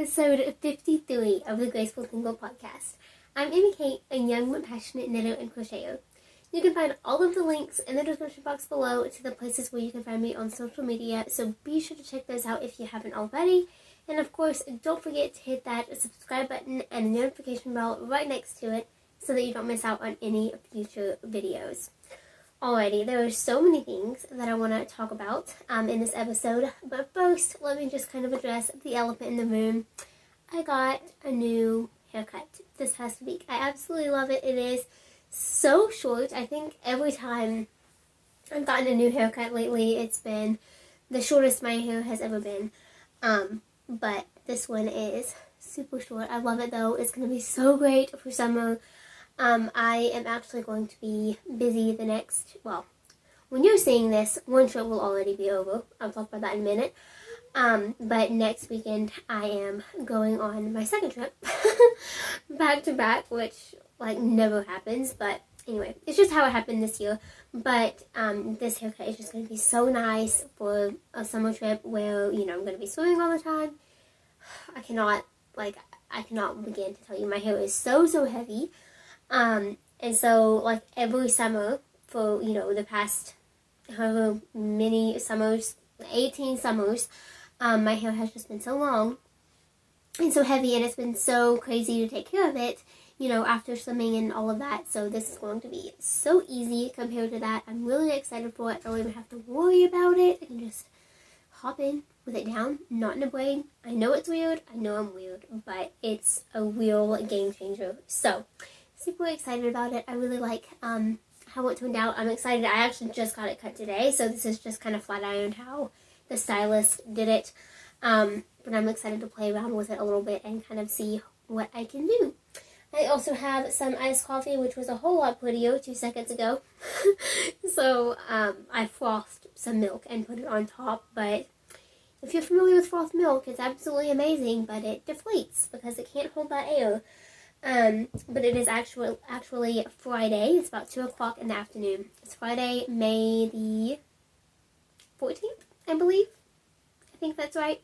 episode 53 of the Graceful Tangle podcast. I'm Amy Kate, a young but passionate knitter and crocheter. You can find all of the links in the description box below to the places where you can find me on social media, so be sure to check those out if you haven't already. And of course, don't forget to hit that subscribe button and notification bell right next to it so that you don't miss out on any future videos. Alrighty, there are so many things that I want to talk about in this episode, but first, let me just kind of address the elephant in the room. I got a new haircut this past week. I absolutely love it. It is so short. I think every time I've gotten a new haircut lately, it's been the shortest my hair has ever been. But this one is super short. I love it though. It's going to be so great for summer. I am actually going to be busy the next, well, when you're seeing this, one trip will already be over. I'll talk about that in a minute. But next weekend, I am going on my second trip, back to back, which, like, never happens. But anyway, it's just how it happened this year. But this haircut is just going to be so nice for a summer trip where, you know, I'm going to be swimming all the time. I cannot begin to tell you. My hair is so heavy. And so, like, every summer for, you know, the past however many summers, 18 summers, my hair has just been so long and so heavy, and it's been so crazy to take care of it, you know, after swimming and all of that. So this is going to be so easy compared to that. I'm really excited for it. I don't even have to worry about it. I can just hop in with it down, not in a braid. I know it's weird. I know I'm weird, but it's a real game changer. So super excited about it. I really like how it turned out. I'm excited. I actually just got it cut today, so this is just kind of flat ironed how the stylist did it. But I'm excited to play around with it a little bit and kind of see what I can do. I also have some iced coffee, which was a whole lot prettier 2 seconds ago. So I frothed some milk and put it on top, but if you're familiar with frothed milk, it's absolutely amazing, but it deflates because it can't hold that air. But it is actually Friday. It's about 2 o'clock in the afternoon. It's Friday, May the 14th, I believe. I think that's right.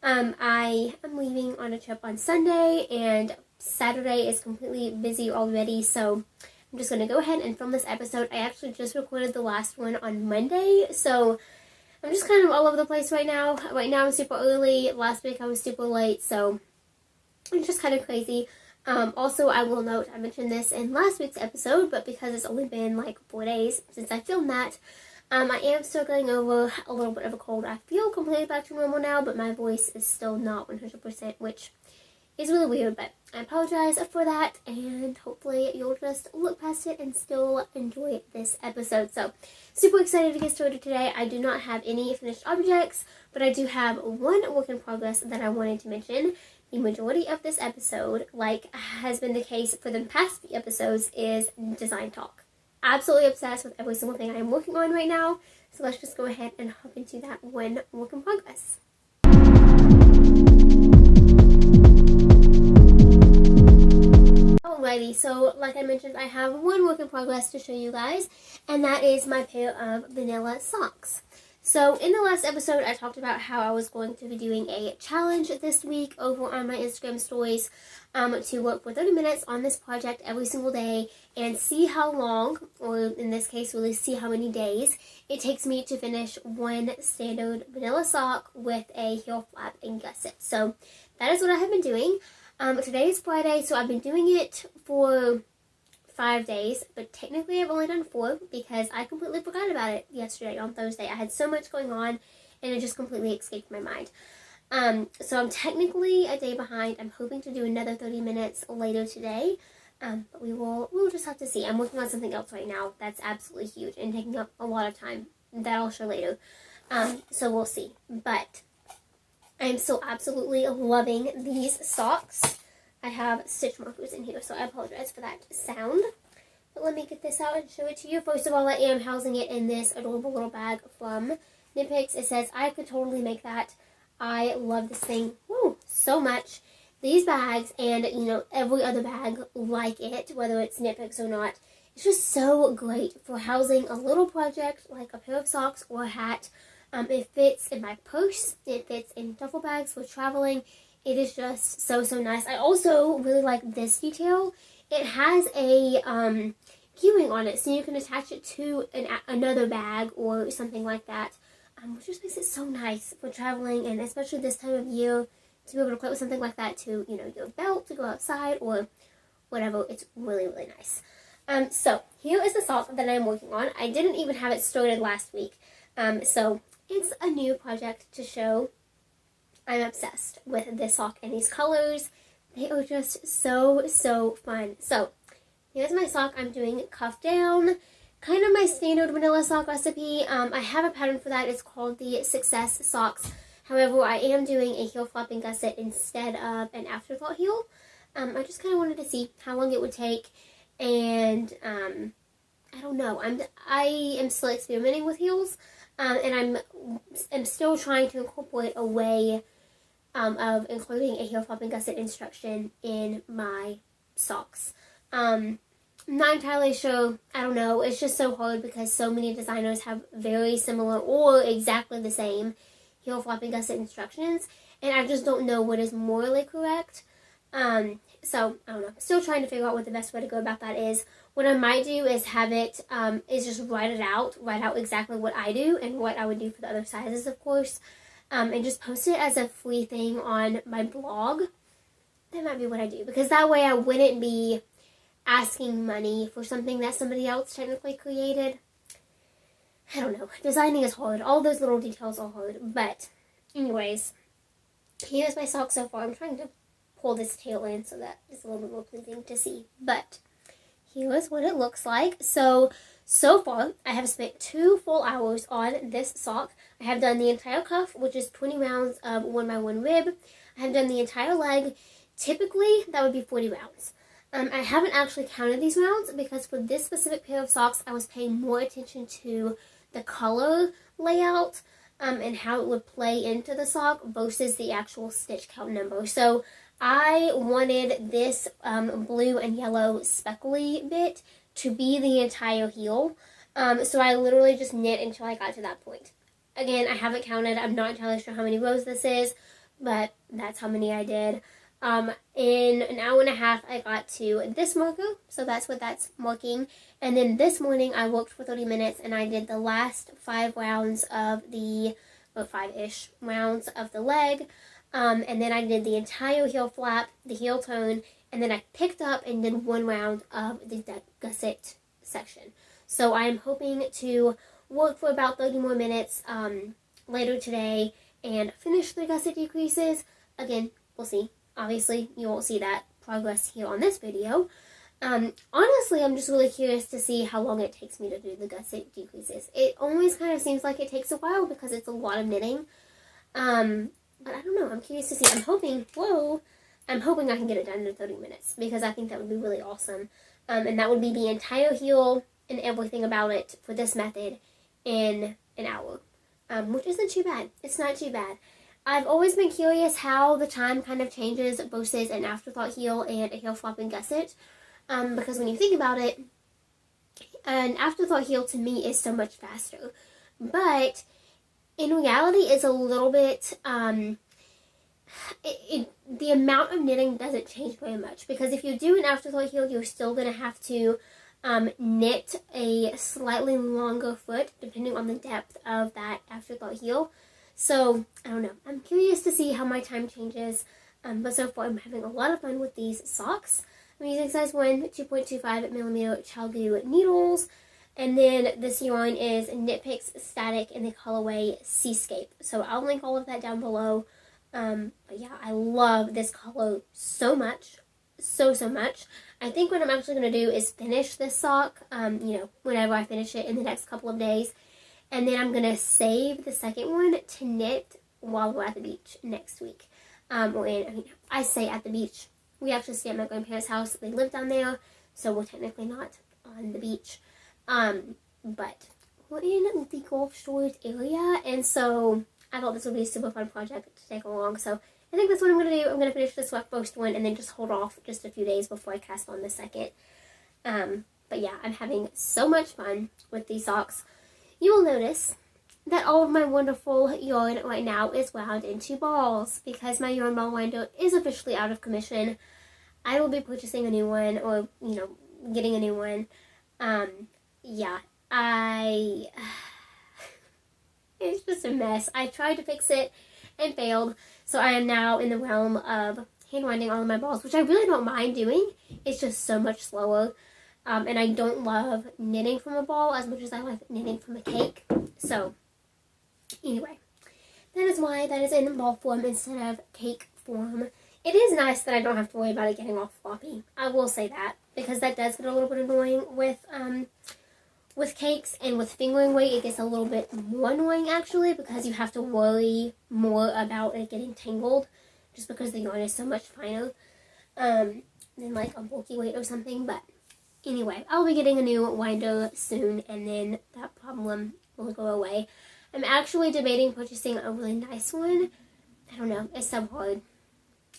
I am leaving on a trip on Sunday, and Saturday is completely busy already, so I'm just going to go ahead and film this episode. I actually just recorded the last one on Monday, so I'm just kind of all over the place right now. Right now I'm super early. Last week I was super late, so it's just kind of crazy. Also, I will note, I mentioned this in last week's episode, but because it's only been like 4 days since I filmed that, I am still going over a little bit of a cold. I feel completely back to normal now, but my voice is still not 100%, which is really weird, but I apologize for that, and hopefully you'll just look past it and still enjoy this episode. So, super excited to get started today. I do not have any finished objects, but I do have one work in progress that I wanted to mention. The majority of this episode, like has been the case for the past few episodes, is design talk. Absolutely obsessed with every single thing I am working on right now, so let's just go ahead and hop into that one work in progress. Alrighty, so like I mentioned, I have one work in progress to show you guys, and that is my pair of vanilla socks. So in the last episode, I talked about how I was going to be doing a challenge this week over on my Instagram stories to work for 30 minutes on this project every single day and see how long, or in this case, really see how many days it takes me to finish one standard vanilla sock with a heel flap and gusset. So that is what I have been doing. Today is Friday, so I've been doing it for 5 days, but technically I've only done 4 because I completely forgot about it yesterday on Thursday. I had so much going on and it just completely escaped my mind. So I'm technically a day behind. I'm hoping to do another 30 minutes later today, but we'll just have to see. I'm working on something else right now that's absolutely huge and taking up a lot of time. That I'll show later. So we'll see. But I'm still absolutely loving these socks. I have stitch markers in here, so I apologize for that sound. But let me get this out and show it to you. First of all, I am housing it in this adorable little bag from Knit Picks. It says, I could totally make that. I love this thing so much. These bags and, you know, every other bag like it, whether it's Knit Picks or not, it's just so great for housing a little project like a pair of socks or a hat. It fits in my purse. It fits in duffel bags for traveling. It is just so nice. I also really like this detail. It has a queuing on it, so you can attach it to another bag or something like that, which just makes it so nice for traveling, and especially this time of year, to be able to play with something like that to, your belt, to go outside, or whatever. It's really nice. So here is the sock that I'm working on. I didn't even have it started last week, so it's a new project to show. I'm obsessed with this sock and these colors. They are just so fun. So here's my sock. I'm doing cuff down, kind of my standard vanilla sock recipe. I have a pattern for that. It's called the Success Socks. However, I am doing a heel flopping gusset instead of an afterthought heel. I just kind of wanted to see how long it would take, and I don't know. I am still experimenting with heels, and I'm still trying to incorporate a way of including a heel flopping gusset instruction in my socks. Not entirely sure. I don't know. It's just so hard because so many designers have very similar or exactly the same heel flopping gusset instructions, and I just don't know what is morally correct. So I don't know. Still trying to figure out what the best way to go about that is. What I might do is have it, is just write out exactly what I do and what I would do for the other sizes, of course, and just post it as a free thing on my blog. That might be what I do, because that way I wouldn't be asking money for something that somebody else technically created. I don't know. Designing is hard. All those little details are hard. But anyways, here's my sock so far. I'm trying to pull this tail in so that it's a little bit more pleasing to see. But here's what it looks like. So far, I have spent 2 full hours on this sock. I have done the entire cuff, which is 20 rounds of 1x1 rib. I have done the entire leg. Typically, that would be 40 rounds. I haven't actually counted these rounds because for this specific pair of socks, I was paying more attention to the color layout and how it would play into the sock versus the actual stitch count number. So I wanted this blue and yellow speckly bit to be the entire heel. So I literally just knit until I got to that point. Again, I haven't counted. I'm not entirely sure how many rows this is, but that's how many I did. In an hour and a half, I got to this marker, so that's what that's marking. And then this morning, I worked for 30 minutes, and I did the last 5 rounds of the, or 5-ish rounds of the leg. And then I did the entire heel flap, the heel tone, and then I picked up and did 1 round of the gusset section. So I'm hoping to work for about 30 more minutes later today and finish the gusset decreases. Again, we'll see. Obviously, you won't see that progress here on this video. Honestly, I'm just really curious to see how long it takes me to do the gusset decreases. It always kind of seems like it takes a while because it's a lot of knitting. But I don't know. I'm curious to see. I'm hoping I can get it done in 30 minutes because I think that would be really awesome. And that would be the entire heel and everything about it for this method in an hour, which isn't too bad. It's not too bad. I've always been curious how the time kind of changes versus an afterthought heel and a heel flopping gusset, because when you think about it, an afterthought heel to me is so much faster, but in reality it's a little bit, the amount of knitting doesn't change very much, because if you do an afterthought heel, you're still going to have to knit a slightly longer foot depending on the depth of that afterthought heel. So, I don't know. I'm curious to see how my time changes, but so far I'm having a lot of fun with these socks. I'm using size 1, 2.25mm Chalgu needles, and then this yarn is Knit Picks Static in the colorway Seascape. So I'll link all of that down below. But yeah, I love this color so much. So much. I think what I'm actually going to do is finish this sock, whenever I finish it in the next couple of days. And then I'm going to save the second one to knit while we're at the beach next week. I say at the beach. We actually stay at my grandparents' house. They live down there, so we're technically not on the beach. But we're in the Gulf Shores area, and so I thought this would be a super fun project to take along. So I think that's what I'm going to do. I'm going to finish this first one and then just hold off just a few days before I cast on the second. But yeah, I'm having so much fun with these socks. You will notice that all of my wonderful yarn right now is wound into balls because my yarn ball winder is officially out of commission. I will be purchasing a new one, or, getting a new one. Yeah, it's just a mess. I tried to fix it and failed, so I am now in the realm of hand winding all of my balls, which I really don't mind doing. It's just so much slower, and I don't love knitting from a ball as much as I like knitting from a cake. So, anyway, that is why that is in ball form instead of cake form. It is nice that I don't have to worry about it getting all floppy. I will say that, because that does get a little bit annoying with cakes, and with fingering weight it gets a little bit more annoying actually, because you have to worry more about it getting tangled just because the yarn is so much finer than like a bulky weight or something. But anyway, I'll be getting a new winder soon, and then that problem will go away. I'm actually debating purchasing a really nice one. I don't know, it's so hard.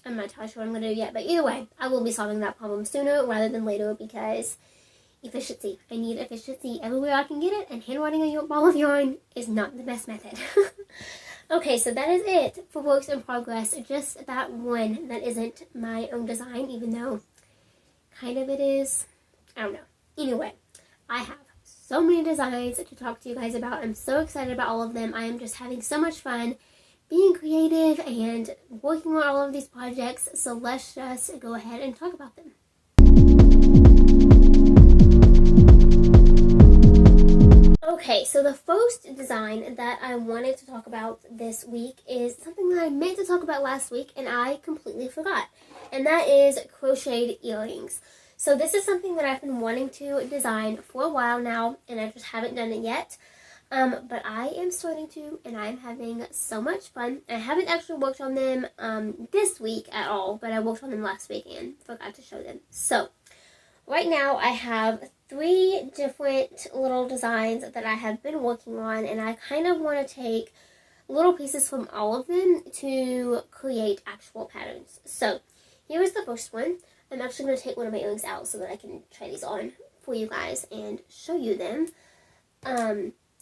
I'm not entirely sure what I'm going to do yet, but either way, I will be solving that problem sooner rather than later, because efficiency. I need efficiency everywhere I can get it, and hand winding a ball of yarn is not the best method. Okay, so that is it for works in progress. Just that one that isn't my own design, even though kind of it is. I don't know. Anyway, I have so many designs to talk to you guys about. I'm so excited about all of them. I am just having so much fun being creative and working on all of these projects, so let's just go ahead and talk about them. Okay, so the first design that I wanted to talk about this week is something that I meant to talk about last week and I completely forgot, and that is crocheted earrings. So this is something that I've been wanting to design for a while now, and I just haven't done it yet. But I am starting to, and I'm having so much fun. I haven't actually worked on them this week at all, but I worked on them last week and forgot to show them. So, right now I have 3 different little designs that I have been working on, and I kind of want to take little pieces from all of them to create actual patterns. So, here is the first one. I'm actually going to take one of my earrings out so that I can try these on for you guys and show you them.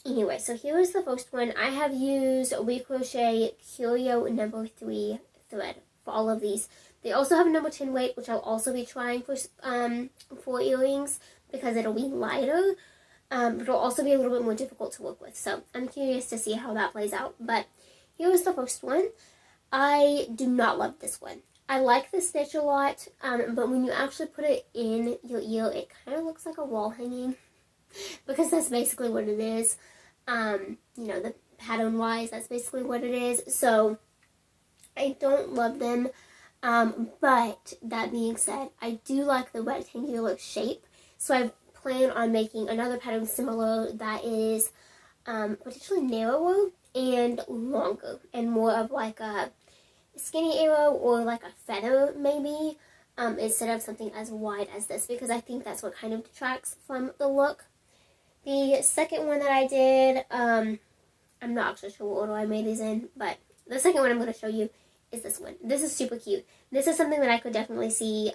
Anyway, so here is the first one. I have used Crochet Curio number 3 thread for all of these. They also have a number 10 weight, which I'll also be trying for earrings because it'll be lighter, but it'll also be a little bit more difficult to work with. So I'm curious to see how that plays out. But here is the first one. I do not love this one. I like the stitch a lot, but when you actually put it in your ear, it kind of looks like a wall hanging. Because that's basically what it is. The pattern wise, that's basically what it is. So I don't love them. But that being said, I do like the rectangular shape. So I plan on making another pattern similar that is potentially narrower and longer and more of like a skinny arrow or like a feather maybe, instead of something as wide as this, because I think that's what kind of detracts from the look. The second one that I did, I'm not actually sure what order I made these in, but the second one I'm going to show you is this one. This is super cute. This is something that I could definitely see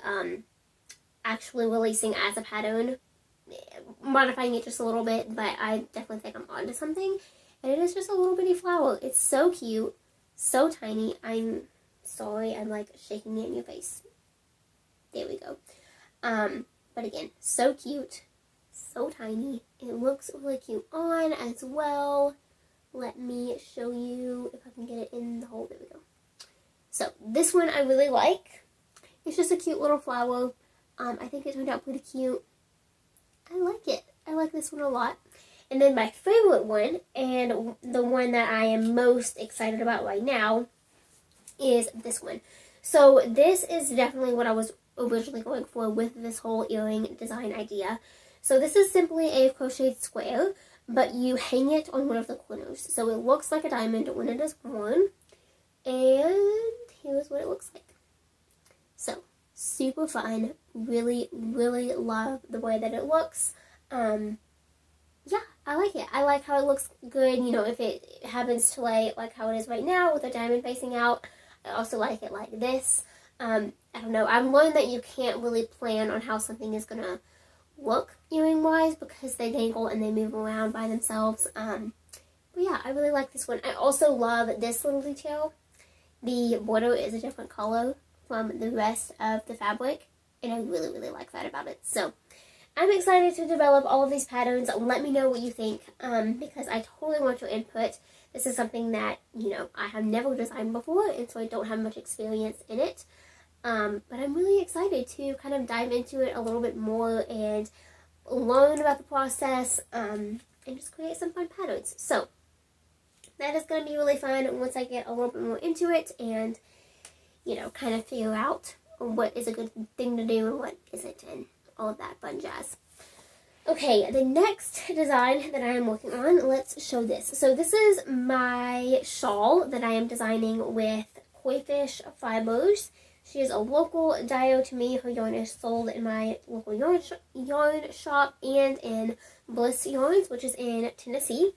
actually releasing as a pattern, modifying it just a little bit, but I definitely think I'm onto something. And it is just a little bitty flower. It's so cute, so tiny. I'm sorry, I'm like shaking it in your face. There we go. But again, so cute. So tiny. It looks really cute on as well. Let me show you if I can get it in the hole. There we go. So this one I really like. It's just a cute little flower. I think it turned out pretty cute. I like it. I like this one a lot. And then my favorite one, and the one that I am most excited about right now, is this one. So this is definitely what I was originally going for with this whole earring design idea. So this is simply a crocheted square, but you hang it on one of the corners. So it looks like a diamond when it is worn. And here's what it looks like. So, super fun. Really, really love the way that it looks. Yeah, I like it. I like how it looks good, if it happens to lay like how it is right now with the diamond facing out. I also like it like this. I don't know. I've learned that you can't really plan on how something is going to look earring wise because they dangle and they move around by themselves. But But yeah, I really like this one. I also love this little detail. The border is a different color from the rest of the fabric, and I really, really like that about it. So I'm excited to develop all of these patterns. Let me know what you think, because I totally want your input. This is something that, you know, I have never designed before, and so I don't have much experience in it. But I'm really excited to kind of dive into it a little bit more and learn about the process, and just create some fun patterns. So that is going to be really fun once I get a little bit more into it and, you know, kind of figure out what is a good thing to do and what isn't, and all of that fun jazz. Okay, the next design that I am working on, let's show this. So this is my shawl that I am designing with Koi Fish Fibers. She is a local dyer to me. Her yarn is sold in my local yarn shop and in Bliss Yarns, which is in Tennessee.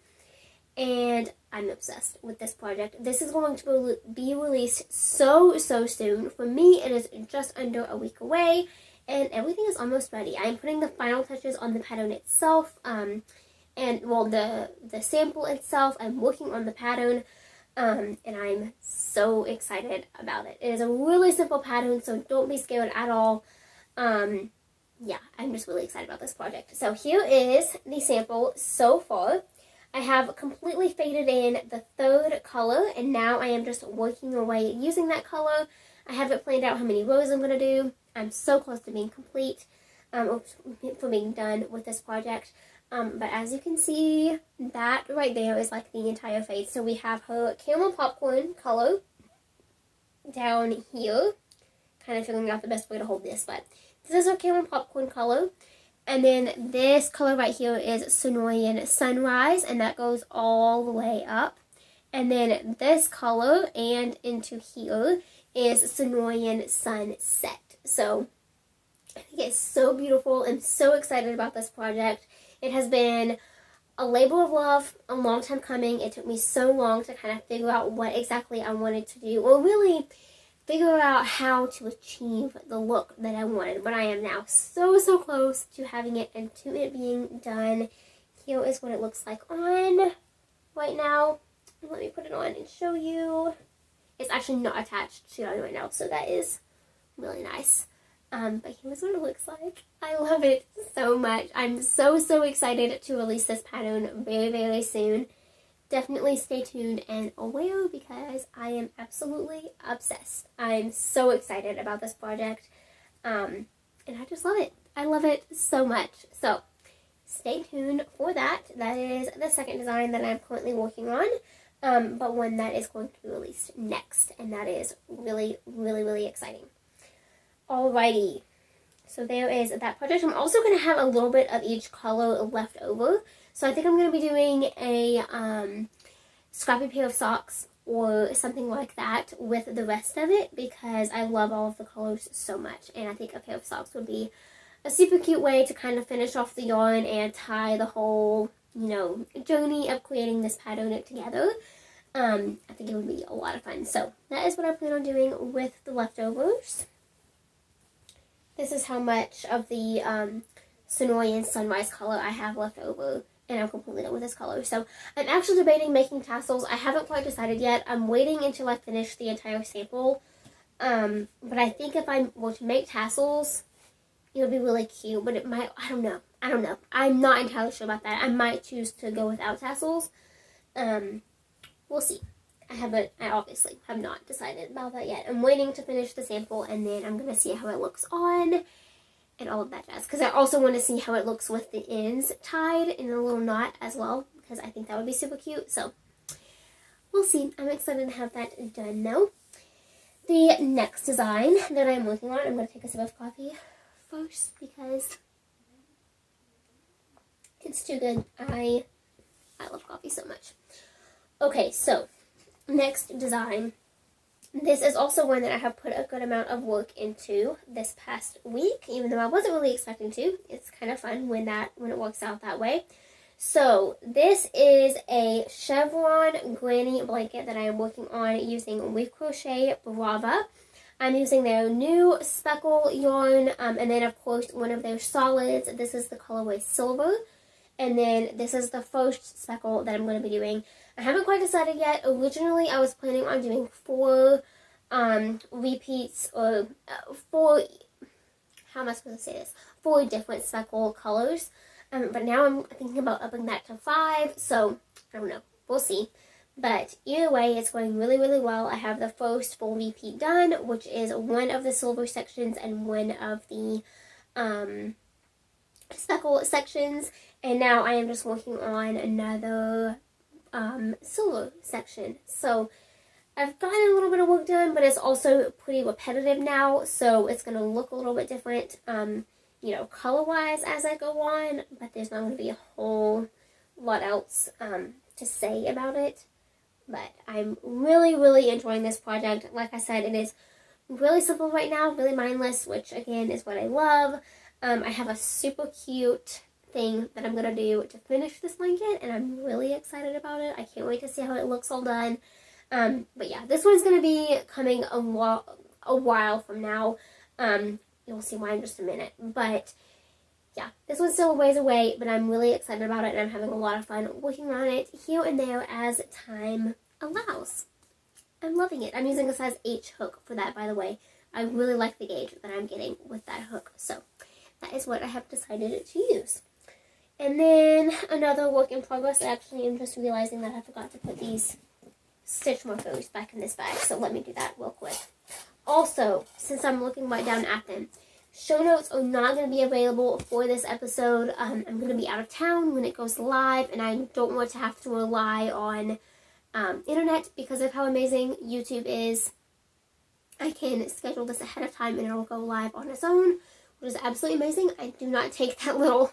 And I'm obsessed with this project. This is going to be released so soon. For me, it is just under a week away, and everything is almost ready. I'm putting the final touches on the pattern itself, and well, the sample itself. I'm working on the pattern, and I'm so excited about it. It is a really simple pattern, so don't be scared at all. Yeah, I'm just really excited about this project. So here is the sample so far. I have completely faded in the third color, and now I am just working away using that color. I haven't planned out how many rows I'm going to do. I'm so close to being complete, for being done with this project. But as you can see, that right there is like the entire fade. So we have her caramel popcorn color down here. Kind of figuring out the best way to hold this, but this is her caramel popcorn color. And then this color right here is Sonoran Sunrise, and that goes all the way up. And then this color and into here is Sonoran Sunset. So I think it's so beautiful. I'm so excited about this project. It has been a labor of love, a long time coming. It took me so long to kind of figure out what exactly I wanted to do, or really figure out how to achieve the look that I wanted. But I am now so close to having it and to it being done. Here is what it looks like on right now. Let me put it on and show you. It's actually not attached to it right now, so that is really nice. But here's what it looks like. I love it so much. I'm so excited to release this pattern very soon. Definitely stay tuned and aware, because I am absolutely obsessed. I'm so excited about this project, and I just love it. I love it so much. So stay tuned for that. That is the second design that I'm currently working on, but one that is going to be released next, and that is really exciting. Alrighty, so there is that project. I'm also going to have a little bit of each color left over. So I think I'm going to be doing a scrappy pair of socks or something like that with the rest of it, because I love all of the colors so much. And I think a pair of socks would be a super cute way to kind of finish off the yarn and tie the whole, you know, journey of creating this pattern together. I think it would be a lot of fun. So that is what I plan on doing with the leftovers. This is how much of the Sonoran Sunrise color I have left over, and I'm completely done with this color. So I'm actually debating making tassels. I haven't quite decided yet. I'm waiting until I finish the entire sample. But I think if I were to make tassels, it'll be really cute. But it might, I don't know. I'm not entirely sure about that. I might choose to go without tassels. We'll see. I obviously have not decided about that yet. I'm waiting to finish the sample, and then I'm going to see how it looks on and all of that jazz. Because I also want to see how it looks with the ends tied in a little knot as well, because I think that would be super cute. So we'll see. I'm excited to have that done now. The next design that I'm working on, I'm going to take a sip of coffee first because it's too good. I love coffee so much. Okay, so next design. This is also one that I have put a good amount of work into this past week, even though I wasn't really expecting to. It's kind of fun when it works out that way. So this is a Chevron granny blanket that I am working on using We Crochet Brava. I'm using their new speckle yarn, and then of course one of their solids. This is the colorway Silver. And then this is the first speckle that I'm going to be doing. I haven't quite decided yet. Originally, I was planning on doing 4 repeats, or 4, how am I supposed to say this? 4 different speckle colors. But now I'm thinking about upping that to 5, so I don't know. We'll see. But either way, it's going really, really well. I have the first full repeat done, which is 1 of the silver sections and 1 of the speckle sections. And now I am just working on another silver section. So I've gotten a little bit of work done, but it's also pretty repetitive now, so it's going to look a little bit different, you know, color-wise as I go on, but there's not going to be a whole lot else to say about it. But I'm really, really enjoying this project. Like I said, it is really simple right now, really mindless, which again is what I love. I have a super cute thing that I'm going to do to finish this blanket, and I'm really excited about it. I can't wait to see how it looks all done. But yeah, this one's going to be coming a while from now. You'll see why in just a minute. But yeah, this one's still a ways away, but I'm really excited about it, and I'm having a lot of fun working on it here and there as time allows. I'm loving it. I'm using a size H hook for that, by the way. I really like the gauge that I'm getting with that hook, so that is what I have decided to use. And then another work in progress, actually, I'm just realizing that I forgot to put these stitch markers back in this bag, so let me do that real quick. Also, since I'm looking right down at them, show notes are not going to be available for this episode. I'm going to be out of town when it goes live, and I don't want to have to rely on internet because of how amazing YouTube is. I can schedule this ahead of time, and it'll go live on its own, which is absolutely amazing. I do not take that little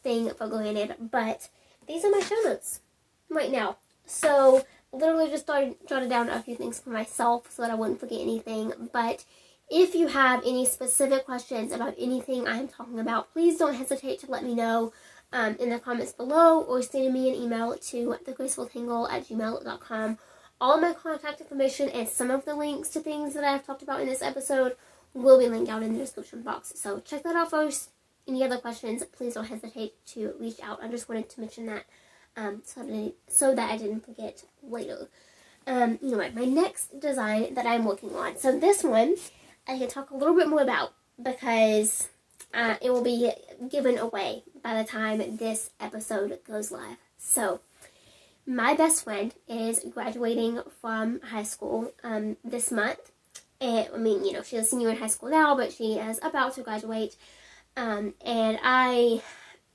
thing for granted, but these are my show notes right now. So, literally just jotted down a few things for myself so that I wouldn't forget anything. But if you have any specific questions about anything I'm talking about, please don't hesitate to let me know in the comments below, or send me an email to thegracefultangle@gmail.com. All of my contact information and some of the links to things that I've talked about in this episode will be linked out in the description box. So check that out first. Any other questions, please don't hesitate to reach out. I just wanted to mention that so that I didn't forget later. You know what, my next design that I'm working on. So this one, I can talk a little bit more about because it will be given away by the time this episode goes live. So, my best friend is graduating from high school this month. And, I mean, you know, she's a senior in high school now, but she is about to graduate. And I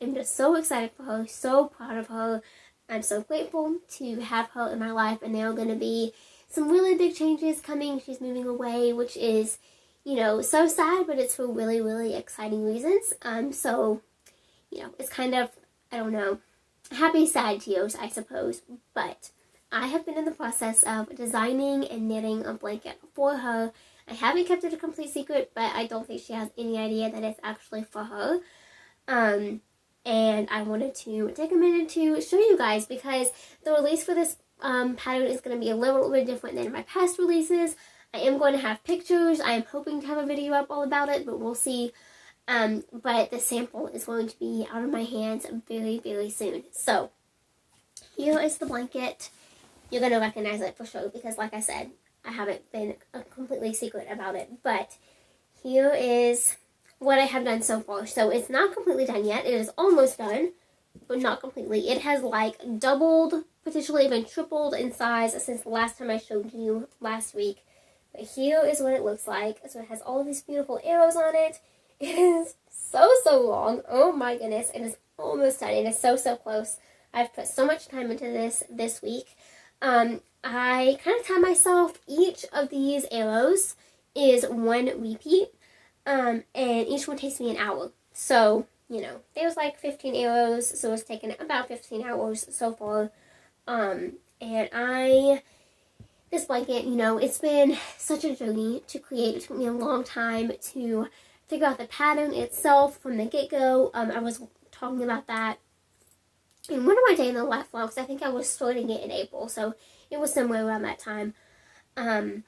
am just so excited for her, so proud of her. I'm so grateful to have her in my life, and there are going to be some really big changes coming. She's moving away, which is, you know, so sad, but it's for really, really exciting reasons. So, you know, it's kind of, I don't know, happy, sad tears, I suppose. But I have been in the process of designing and knitting a blanket for her. I haven't kept it a complete secret, but I don't think she has any idea that it's actually for her. And I wanted to take a minute to show you guys, because the release for this pattern is going to be a little bit different than my past releases. I am going to have pictures. I am hoping to have a video up all about it, but we'll see. But the sample is going to be out of my hands very, very soon. So, here is the blanket. You're going to recognize it for sure because, like I said, I haven't been completely secret about it. But here is what I have done so far. So, it's not completely done yet. It is almost done, but not completely. It has, like, doubled, potentially even tripled in size since the last time I showed you last week. But here is what it looks like. So, it has all of these beautiful arrows on it. It is so, so long. Oh my goodness. It is almost done. It is so, so close. I've put so much time into this week. I kind of tell myself each of these arrows is one repeat. And each one takes me an hour. So, you know, there's like 15 arrows. So it's taken about 15 hours so far. This blanket, you know, it's been such a journey to create. It took me a long time to figure out the pattern itself from the get-go. I was talking about that in one of my day in the life vlogs. I think I was starting it in April, so it was somewhere around that time. I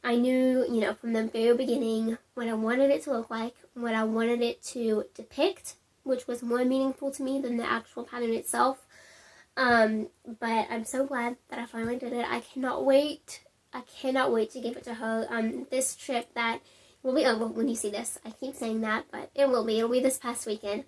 knew, you know, from the very beginning what I wanted it to look like, what I wanted it to depict, which was more meaningful to me than the actual pattern itself. But I'm so glad that I finally did it. I cannot wait. I cannot wait to give it to her. This trip that will be over when you see this. I keep saying that, but it will be. It'll be this past weekend.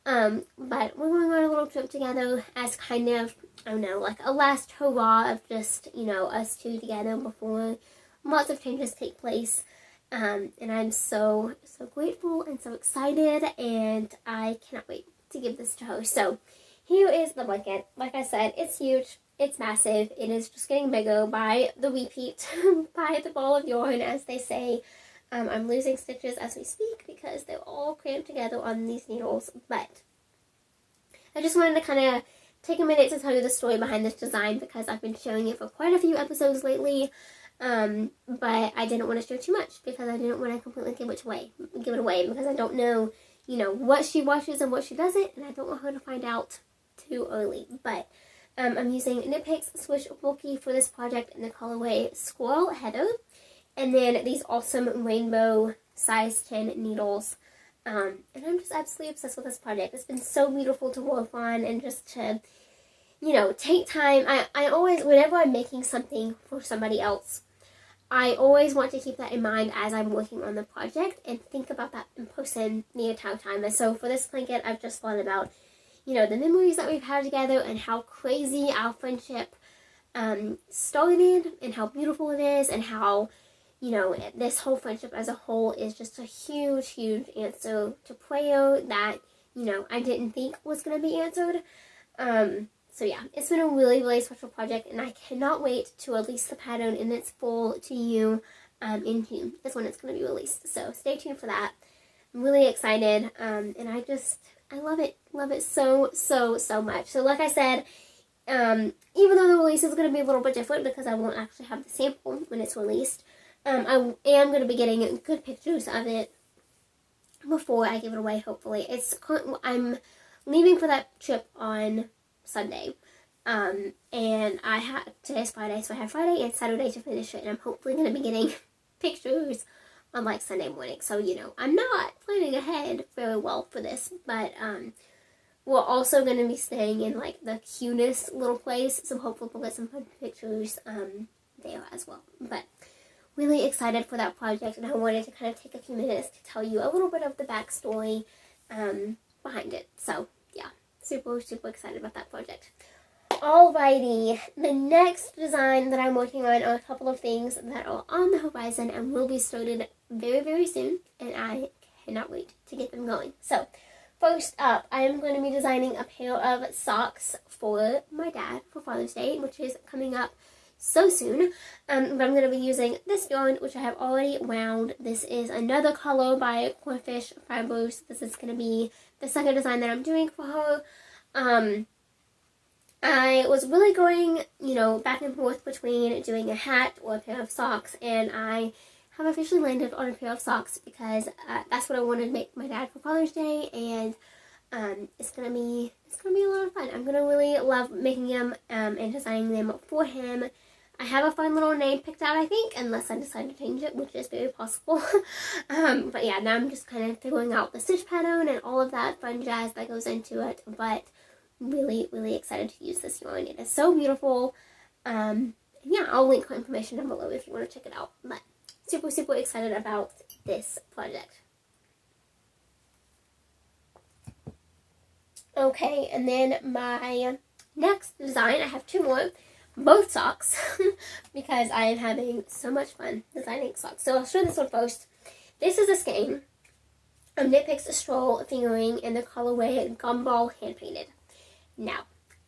But we're going on a little trip together as kind of, I don't know, like a last hurrah of just, you know, us two together before lots of changes take place. And I'm so grateful and so excited, and I cannot wait to give this to her. So here is the blanket. Like I said, it's huge. It's massive. It is just getting bigger by the repeat, by the ball of yarn, as they say. I'm losing stitches as we speak because they're all cramped together on these needles. But I just wanted to kind of take a minute to tell you the story behind this design because I've been showing it for quite a few episodes lately. But I didn't want to show too much because I didn't want to completely give it away because I don't know, you know, what she washes and what she doesn't, and I don't want her to find out too early. But I'm using Knit Picks Swish Bulky for this project in the colorway Squirrel Heather, and then these awesome rainbow size 10 needles. And I'm just absolutely obsessed with this project. It's been so beautiful to work on and just to, you know, take time. I always, whenever I'm making something for somebody else, I always want to keep that in mind as I'm working on the project and think about that in person the entire time. And so for this blanket, I've just thought about, you know, the memories that we've had together and how crazy our friendship started and how beautiful it is and how, you know, this whole friendship as a whole is just a huge, huge answer to prayer that, you know, I didn't think was going to be answered. So yeah, it's been a really, really special project, and I cannot wait to release the pattern in its full to you in June is when it's going to be released. So stay tuned for that. I'm really excited, and I love it so, so, so much. So like I said, even though the release is going to be a little bit different because I won't actually have the sample when it's released, I am going to be getting good pictures of it before I give it away, hopefully. I'm leaving for that trip on Sunday, and today's Friday, so I have Friday and Saturday to finish it, and I'm hopefully going to be getting pictures on like Sunday morning. So, you know, I'm not planning ahead very well for this, but we're also going to be staying in like the cutest little place, so hopefully we'll get some fun pictures there as well. But really excited for that project, and I wanted to kind of take a few minutes to tell you a little bit of the backstory behind it. So yeah, super, super excited about that project. Alrighty, the next design that I'm working on are a couple of things that are on the horizon and will be started very, very soon, and I cannot wait to get them going. So first up, I am going to be designing a pair of socks for my dad for Father's Day, which is coming up so soon. But I'm going to be using this yarn, which I have already wound. This is another color by Fish Fibers. This is going to be the second design that I'm doing for her. I was really going, you know, back and forth between doing a hat or a pair of socks, and I have officially landed on a pair of socks because that's what I wanted to make my dad for Father's Day, and it's gonna be a lot of fun. I'm gonna really love making them and designing them for him. I have a fun little name picked out, I think, unless I decide to change it, which is very possible. But yeah, now I'm just kind of figuring out the stitch pattern and all of that fun jazz that goes into it. But really, really excited to use this yarn. It is so beautiful. Yeah, I'll link her information down below if you want to check it out. But super, super excited about this project. Okay, and then my next design, I have two more. Both socks because I am having so much fun designing socks. So I'll show this one first. This is a skein of Knit Picks Stroll fingering in the colorway Gumball Hand Painted. Now,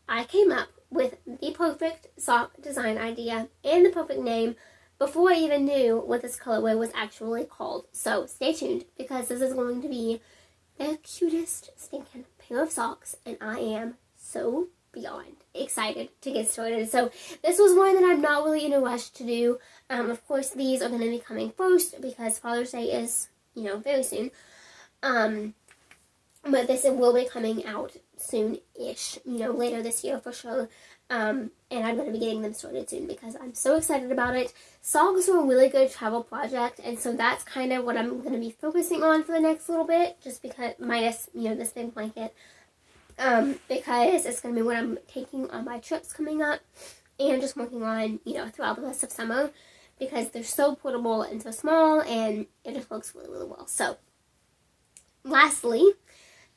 I came up with the perfect sock design idea and the perfect name before I even knew what this colorway was actually called. So stay tuned because this is going to be the cutest stinking pair of socks, and I am so beyond excited to get started. So this was one that I'm not really in a rush to do. Of course, these are going to be coming first because Father's Day is, you know, very soon. But this will be coming out soon-ish, later this year for sure. And I'm going to be getting them started soon because I'm so excited about it. Songs are a really good travel project, and so that's kind of what I'm going to be focusing on for the next little bit, just because, minus, this big blanket, because it's going to be what I'm taking on my trips coming up, and just working on, throughout the rest of summer, because they're so portable and so small, and it just works really, really well. So, lastly,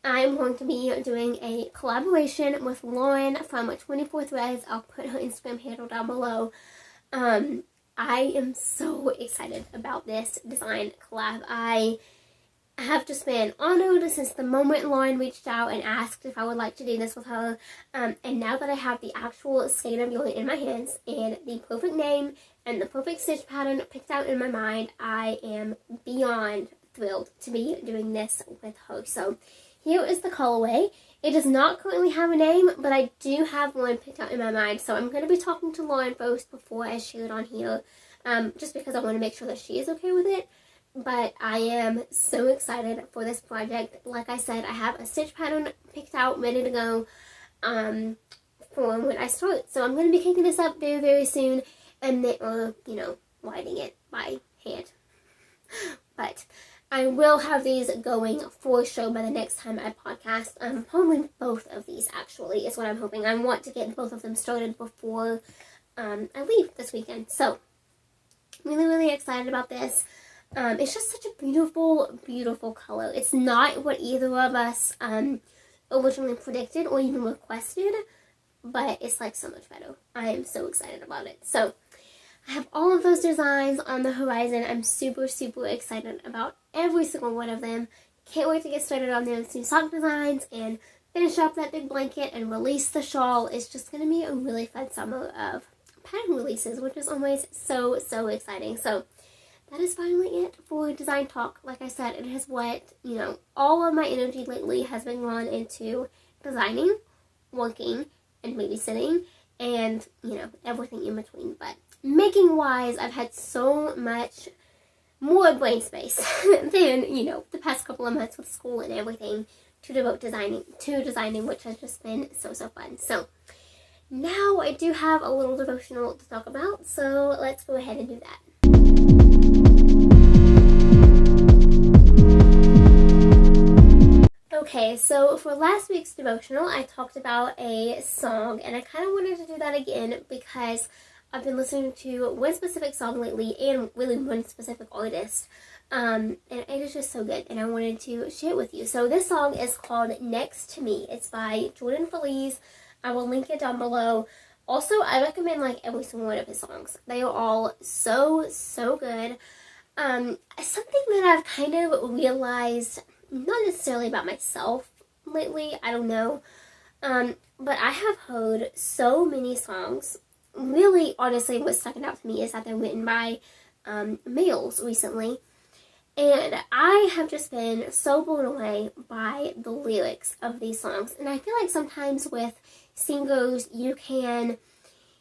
I'm going to be doing a collaboration with Lauren from 24 Threads. I'll put her Instagram handle down below. I am so excited about this design collab. I have just been honored since the moment Lauren reached out and asked if I would like to do this with her. And now that I have the actual skein of yarn in my hands and the perfect name and the perfect stitch pattern picked out in my mind, I am beyond thrilled to be doing this with her. So here is the colorway. It does not currently have a name, but I do have one picked out in my mind. So I'm going to be talking to Lauren first before I share it on here, just because I want to make sure that she is okay with it. But I am so excited for this project. Like I said, I have a stitch pattern picked out, ready to go for when I start. So I'm going to be kicking this up very, very soon, and then, writing it by hand. But I will have these going for sure by the next time I podcast. Probably both of these, actually, is what I'm hoping. I want to get both of them started before I leave this weekend. So, really, really excited about this. It's just such a beautiful, beautiful color. It's not what either of us originally predicted or even requested, but it's like so much better. I am so excited about it. So, I have all of those designs on the horizon. I'm super, super excited about every single one of them. Can't wait to get started on those new sock designs and finish up that big blanket and release the shawl. It's just going to be a really fun summer of pattern releases, which is always so, so exciting. So that is finally it for design talk. Like I said, it is what, all of my energy lately has been gone into designing, working, and babysitting, and, everything in between. But making wise, I've had so much more brain space than, the past couple of months with school and everything to devote to designing, which has just been so, so fun. So now I do have a little devotional to talk about, so let's go ahead and do that. Okay, so for last week's devotional, I talked about a song, and I kind of wanted to do that again because I've been listening to one specific song lately, and really one specific artist, and it is just so good, and I wanted to share it with you. So this song is called Next to Me. It's by Jordan Feliz. I will link it down below. Also, I recommend every single one of his songs. They are all so, so good. Something that I've kind of realized, not necessarily about myself lately, I don't know, but I have heard so many songs. Really, honestly, what's sticking out to me is that they're written by males recently, and I have just been so blown away by the lyrics of these songs. And I feel like sometimes with singers, you can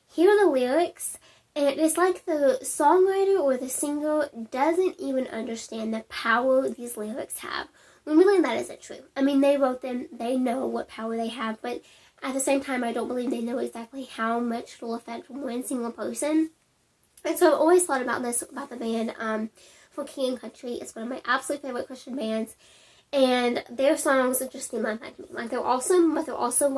hear the lyrics, and it's like the songwriter or the singer doesn't even understand the power these lyrics have. When really that isn't true. I mean, they wrote them, they know what power they have, but at the same time, I don't believe they know exactly how much it'll affect one single person. And so I've always thought about this, about the band For King and Country. It's one of my absolute favorite Christian bands. And their songs just seem like that to me. They're awesome, but they're also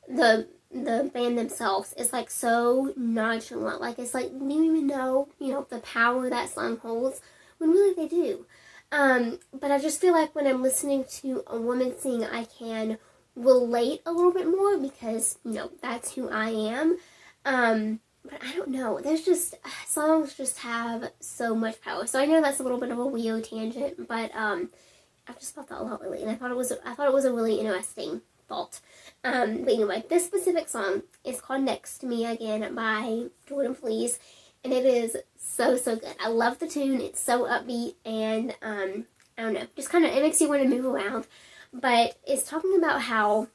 the band themselves is so nonchalant. It's like, do you even know, the power that song holds? When really they do. But I just feel like when I'm listening to a woman sing, I can relate a little bit more because, that's who I am. But I don't know. There's just, songs just have so much power. So I know that's a little bit of a weird tangent, but, I've just thought that a lot lately, and I thought it was a really interesting thought. But anyway, this specific song is called Next to Me, again, by Jordan Feliz, and it is so, so good. I love the tune. It's so upbeat, and, I don't know, just kind of, it makes you want to move around. But it's talking about how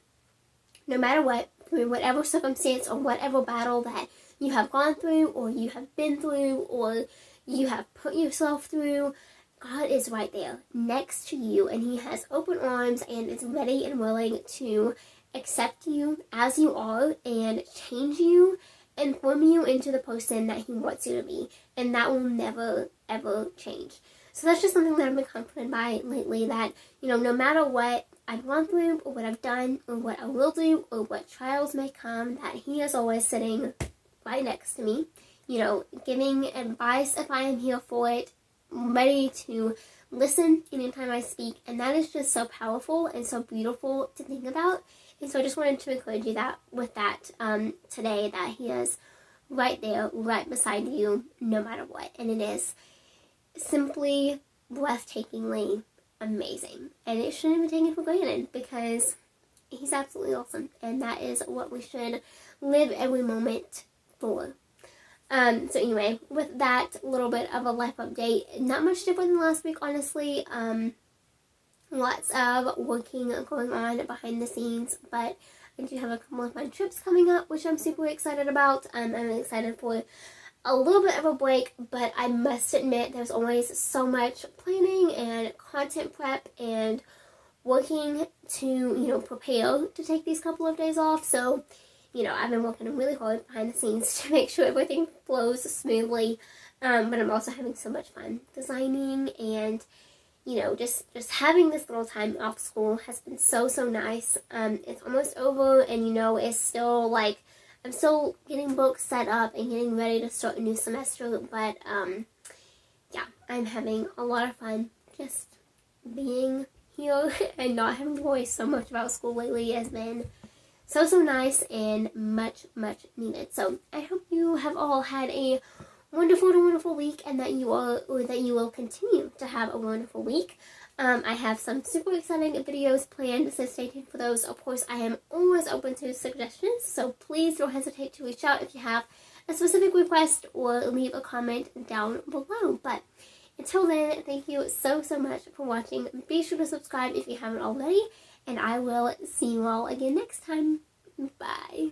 no matter what, through whatever circumstance or whatever battle that you have gone through or you have been through or you have put yourself through, God is right there next to you, and He has open arms and is ready and willing to accept you as you are and change you and form you into the person that he wants you to be. And that will never, ever change. So that's just something that I've been comforted by lately, that, you know, no matter what I've gone through or what I've done or what I will do or what trials may come, that he is always sitting right next to me, you know, giving advice if I am here for it, ready to listen anytime I speak. And that is just so powerful and so beautiful to think about. And so I just wanted to encourage you that with that today, that he is right there, right beside you, no matter what. And it is simply breathtakingly amazing. And it shouldn't be taken for granted, because he's absolutely awesome. And that is what we should live every moment for. So anyway, with that little bit of a life update, not much different than last week, honestly. Lots of working going on behind the scenes, but I do have a couple of fun trips coming up, which I'm super excited about. I'm excited for a little bit of a break, but I must admit there's always so much planning and content prep and working to, you know, prepare to take these couple of days off. So, you know, I've been working really hard behind the scenes to make sure everything flows smoothly, but I'm also having so much fun designing, and you know, just having this little time off school has been so nice. It's almost over, and you know, it's still like, I'm still getting books set up and getting ready to start a new semester, but yeah, I'm having a lot of fun just being here and not having to worry so much about school lately has been so nice and much needed. So I hope you have all had a wonderful week, and that you will continue to have a wonderful week. I have some super exciting videos planned, so stay tuned for those. Of course, I am always open to suggestions, so please don't hesitate to reach out if you have a specific request, or leave a comment down below. But until then, thank you so much for watching. Be sure to subscribe if you haven't already, and I will see you all again next time. Bye.